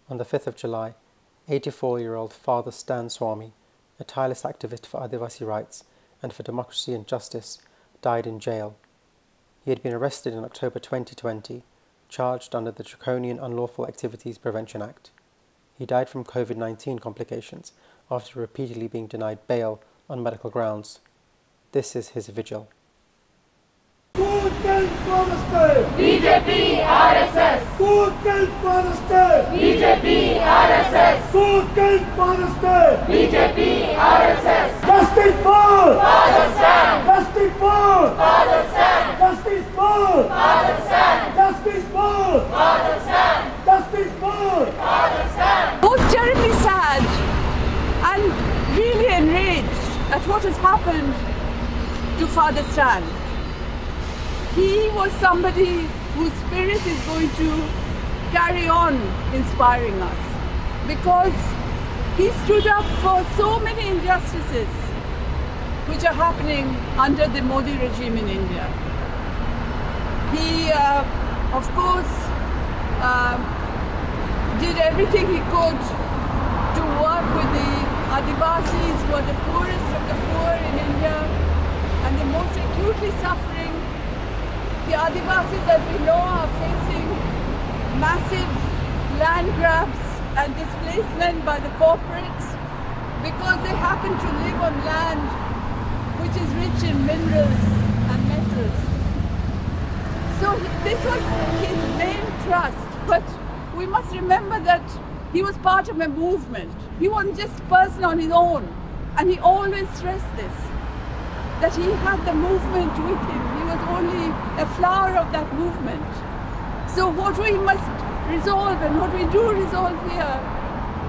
On the 5th of July, 84-year-old Father Stan Swamy, a tireless activist for Adivasi rights and for democracy and justice, died in jail. He had been arrested in October 2020, charged under the draconian Unlawful Activities Prevention Act. He died from COVID-19 complications after repeatedly being denied bail on medical grounds. This is his vigil. Who killed Father Stan? BJP, RSS. Who killed Father Stan? BJP, RSS. Who killed Father Stan? BJP, RSS. Justice for Father Stan. Justice for Father Stan. Justice for Father Stan. Justice for Father Stan. Justice for Father Stan. Both terribly sad and really enraged at what has happened to Father Stan. He was somebody whose spirit is going to carry on inspiring us, because he stood up for so many injustices which are happening under the Modi regime in India. He, of course, did everything he could to work with the Adivasis, who are the poorest of the poor in India and the most acutely suffering. The Adivasis, as we know, are facing massive land grabs and displacement by the corporates because they happen to live on land which is rich in minerals and metals. So this was his main thrust, but we must remember that he was part of a movement. He wasn't just a person on his own, and he always stressed this, that he had the movement with him. He was only a flower of that movement. So what we must resolve, and what we do resolve here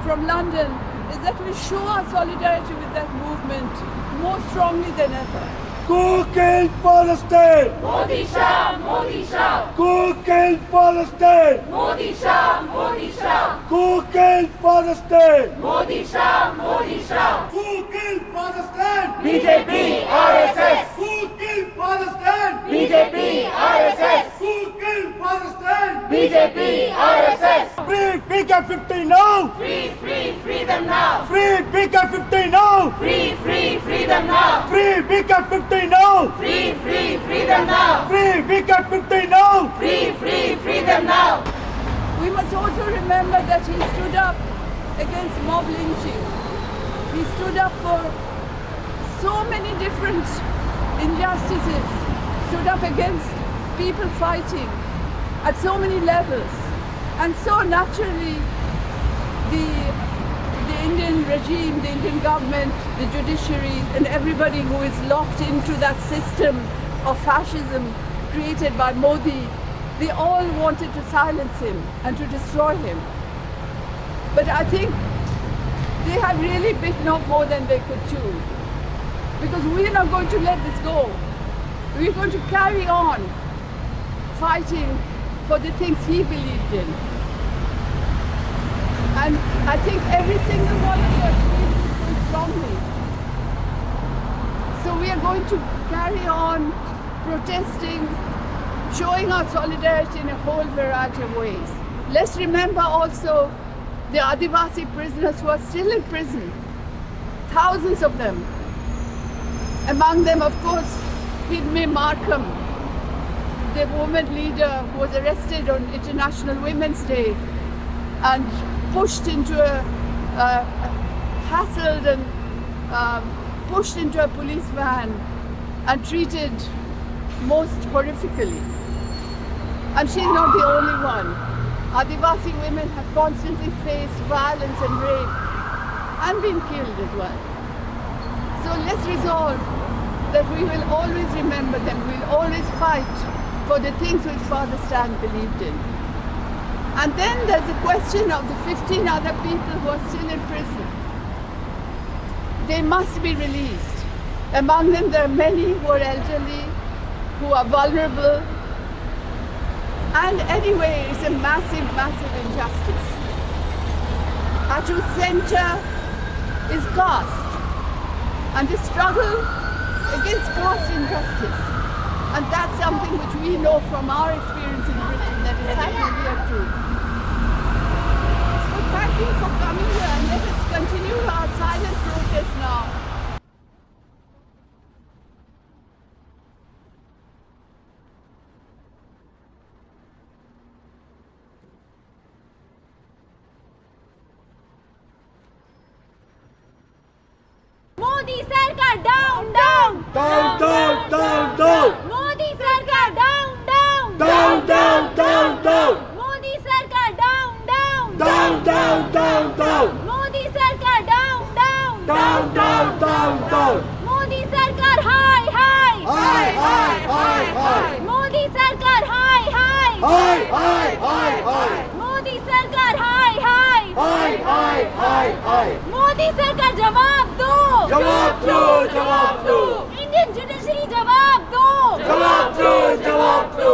from London, is that we show our solidarity with that movement more strongly than ever. Who killed Father Stan? Modi Shah, Modi Shah. Who killed Father Stan? Modi Shah, Modi Shah. Who killed Father Stan? Modi Shah, Modi Shah. Who killed Father Stan? BJP, RSS. Who killed Father Stan? BJP, RSS. Who killed Father Stan? BJP, RSS. Free BK50 now! Free, free them now. Free BK50 now! Free them now. Free BK50 now! Free them now. Free BK50 now! Free them now. We must also remember that he stood up against mob lynching. He stood up for so many different injustices, stood up against people fighting at so many levels. And so naturally, the Indian regime, the Indian government, the judiciary, and everybody who is locked into that system of fascism created by Modi, they all wanted to silence him and to destroy him. But I think they have really bitten off more than they could chew, because we're not going to let this go. We're going to carry on fighting for the things he believed in. And I think every single one of us feels this so strongly. So we are going to carry on protesting, showing our solidarity in a whole variety of ways. Let's remember also the Adivasi prisoners who are still in prison, thousands of them. Among them, of course, Hidme Markham, the woman leader who was arrested on International Women's Day and pushed into hassled and pushed into a police van and treated most horrifically. And she's not the only one. Adivasi women have constantly faced violence and rape and been killed as well. So let's resolve that we will always remember them, we'll always fight for the things which Father Stan believed in. And then there's the question of the 15 other people who are still in prison. They must be released. Among them, there are many who are elderly, who are vulnerable. And anyway, it's a massive, massive injustice, at whose center is caste, and the struggle against caste injustice. And that's something which we know from our experience in Britain that is happening here too. सरकार down down Down, down, down, down. Modi सरकार down down Down, down, down, down. Modi सरकार down down Down, down, down, down. Modi सरकार down down Down, down, down, down. Modi सरकार high high High, high, high, high. Modi सरकार high high High, high, high, high. Modi सरकार high high High, high, high, high. Modi सरकार जवाब दो जवाब दो, जवाब दो. इंडियन जुडिशरी जवाब दो जवाब दो, जवाब दो.